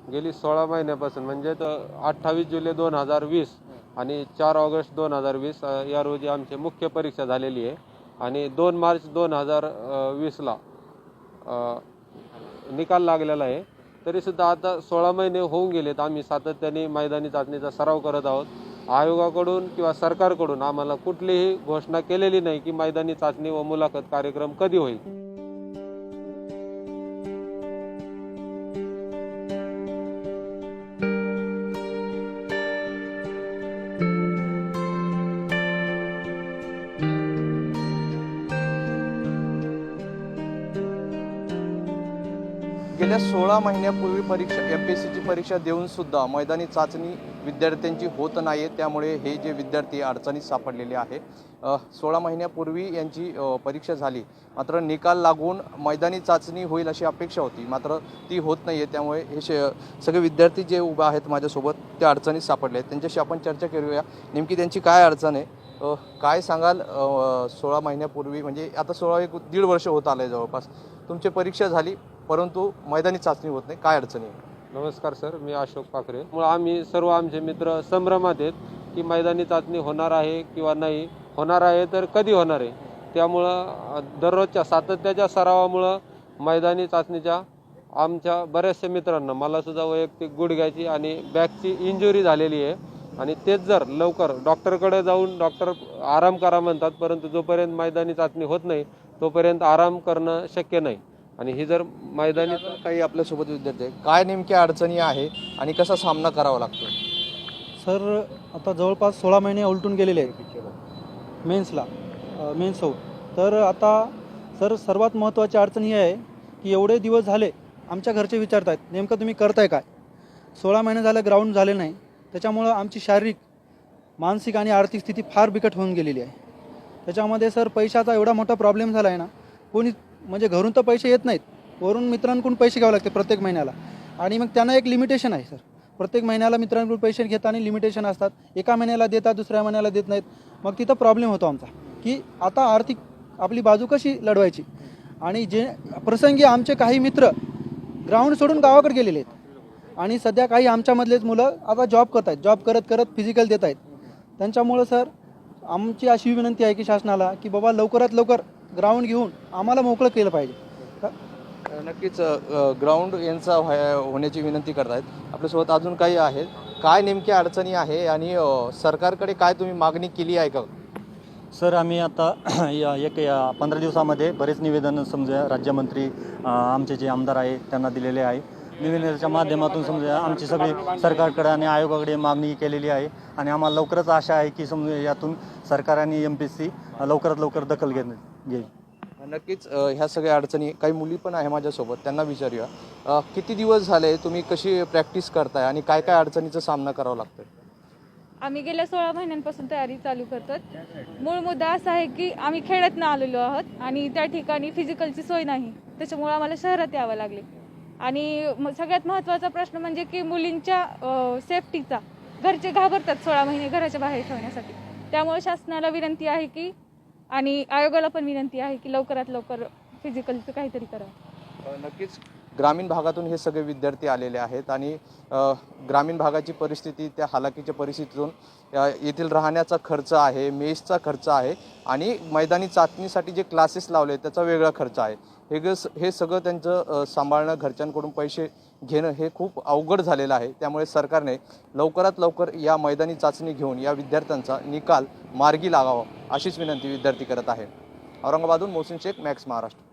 गेली 16 महिन्यापासून म्हणजे 28 जुलै 2020 आणि 4 ऑगस्ट 2020 या रोजी आमची मुख्य परीक्षा झालेली आहे आणि 2 मार्च 2020ला निकाल लागलेला आहे। तरीसुद्धा आता 16 महिने होऊन गेलेत, आम्ही सातत्याने मैदानी चाचणीचा सराव करत आहोत। आयोगाकडून किंवा सरकारकडून आम्हाला कुठलीही घोषणा केलेली नाही की मैदानी चाचणी व मुलाखत कार्यक्रम कधी होईल। गेल्या 16 महिन्यापूर्वी MPSCची परीक्षा देऊन सुद्धा मैदानी चाचणी विद्यार्थ्यांची होत नाही, त्यामुळे हे जे विद्यार्थी अडचणीत सापडलेले आहे। 16 महिन्यापूर्वी यांची परीक्षा झाली, मात्र निकाल लागून मैदानी चाचणी होईल अशी अपेक्षा होती, मात्र ती होत नाही आहे। त्यामुळे हे सगळे विद्यार्थी जे उभे आहेत माझ्यासोबत ते अडचणीत सापडले आहेत। त्यांच्याशी आपण चर्चा करूया, नेमकी त्यांची काय अडचण आहे, काय सांगाल। 16 महिन्यापूर्वी म्हणजे आता 1.5 वर्ष होत आलं आहे जवळपास, तुमची परीक्षा झाली परंतु मैदानी चाचणी होत नाही, काय अडचणी आहे? नमस्कार सर, मी अशोक पाखरे। आम्ही सर्व आमचे मित्र संभ्रमात आहेत की मैदानी चाचणी होणार आहे किंवा नाही, होणार आहे तर कधी होणार आहे। त्यामुळं दररोजच्या सातत्याच्या सरावामुळं मैदानी चाचणीच्या आमच्या बऱ्याचशा मित्रांना, मला सुद्धा वैयक्तिक गुडघ्याची आणि बॅकची इंजुरी झालेली आहे आणि तेच जर लवकर डॉक्टरकडे जाऊन डॉक्टर आराम करा म्हणतात, परंतु जोपर्यंत मैदानी चाचणी होत नाही तोपर्यंत आराम करणं शक्य नाही। आणि ही जर मैदानी काही आपल्यासोबत विद्यार्थी आहे, काय नेमक्या अडचणी आहे आणि कसा सामना करावा लागतो? सर आता जवळपास 16 महिने उलटून गेलेले आहे मेन्स हो। तर आता सर सर्वात महत्त्वाची अडचण ही आहे की एवढे दिवस झाले आमच्या घरचे विचारत आहेत नेमकं तुम्ही करताय काय। 16 महिने झालं ग्राउंड झाले नाही, त्याच्यामुळं आमची शारीरिक, मानसिक आणि आर्थिक स्थिती फार बिकट होऊन गेलेली आहे। त्याच्यामध्ये सर पैशाचा एवढा मोठा प्रॉब्लेम झाला आहे ना, कोणी म्हणजे घरून तर पैसे येत नाहीत, वरून मित्रांकडून पैसे घ्यावे लागते प्रत्येक महिन्याला। आणि मग त्यांना एक लिमिटेशन आहे सर, प्रत्येक महिन्याला मित्रांकडून पैसे घेताना लिमिटेशन असतात, एका महिन्याला देतात दुसऱ्या महिन्याला देत नाहीत। मग तिथं प्रॉब्लेम होतो आमचा की आता आर्थिक आपली बाजू कशी लढवायची। आणि जे प्रसंगी आमचे काही मित्र ग्राउंड सोडून गावाकडे गेलेले आहेत आणि सध्या काही आमच्यामधलेच मुलं आता जॉब करत आहेत, जॉब करत करत फिजिकल देत आहेत। त्यांच्यामुळं सर आमची अशी विनंती आहे की शासनाला की बाबा लवकरात लवकर ग्राउंड घेऊन आम्हाला मोकळं केलं पाहिजे। नक्कीच ग्राउंड यांचा होण्याची विनंती करतायत। आपल्यासोबत अजून काही आहेत, काय नेमक्या अडचणी आहे आणि सरकारकडे काय तुम्ही मागणी केली आहे का? सर आम्ही आता 15 दिवसामध्ये बरेच निवेदन समजा राज्यमंत्री आमचे जे आमदार आहे त्यांना दिलेले आहे। निवेदनाच्या माध्यमातून समजा आमची सगळी सरकारकडे आणि आयोगाकडे मागणी केलेली आहे आणि आम्हाला लवकरच आशा आहे की समजा यातून सरकार आणि MPSC लवकरात लवकर दखल घेईल। नक्कीच ह्या सगळ्या अडचणी, काही मुली पण आहे माझ्यासोबत, त्यांना विचारूया, किती दिवस झाले तुम्ही कशी प्रॅक्टिस करताय आणि काय काय अडचणीचा सामना करावा लागतोय? आम्ही गेल्या 16 महिन्यांपासून तयारी चालू करतात। मूळ मुद्दा असा आहे की आम्ही खेड्यातनं आलेलो आहोत आणि त्या ठिकाणी फिजिकलची सोय नाही, त्याच्यामुळे आम्हाला शहरात यावं लागले। आणि सगळ्यात महत्त्वाचा प्रश्न म्हणजे की मुलींच्या सेफ्टीचा घरचे घाबरतात 16 महिने घराच्या बाहेर ठेवण्यासाठी। त्यामुळे शासनाला विनंती आहे की आणि आयोगाला पण विनंती आहे की लवकरात लवकर फिजिकलचं काहीतरी करावं। नक्कीच ग्रामीण भागातून हे सगळे विद्यार्थी आलेले आहेत आणि ग्रामीण भागाची परिस्थिती, त्या हालाकीच्या परिस्थितीतून येथील राहण्याचा खर्च आहे, मेसचा खर्च आहे आणि मैदानी चाचणीसाठी जे क्लासेस लावले त्याचा वेगळा खर्च आहे। हे सगळं त्यांचं सांभाळणं, घरच्यांकडून पैसे घेणं हे खूप अवघड झालेलं आहे। त्यामुळे सरकारने लवकरात लवकर या मैदानी चाचणी घेऊन या विद्यार्थ्यांचा निकाल मार्गी लागावा अशीच विनंती विद्यार्थी करत आहे। औरंगाबादहून मोहसिन शेख, मॅक्स महाराष्ट्र।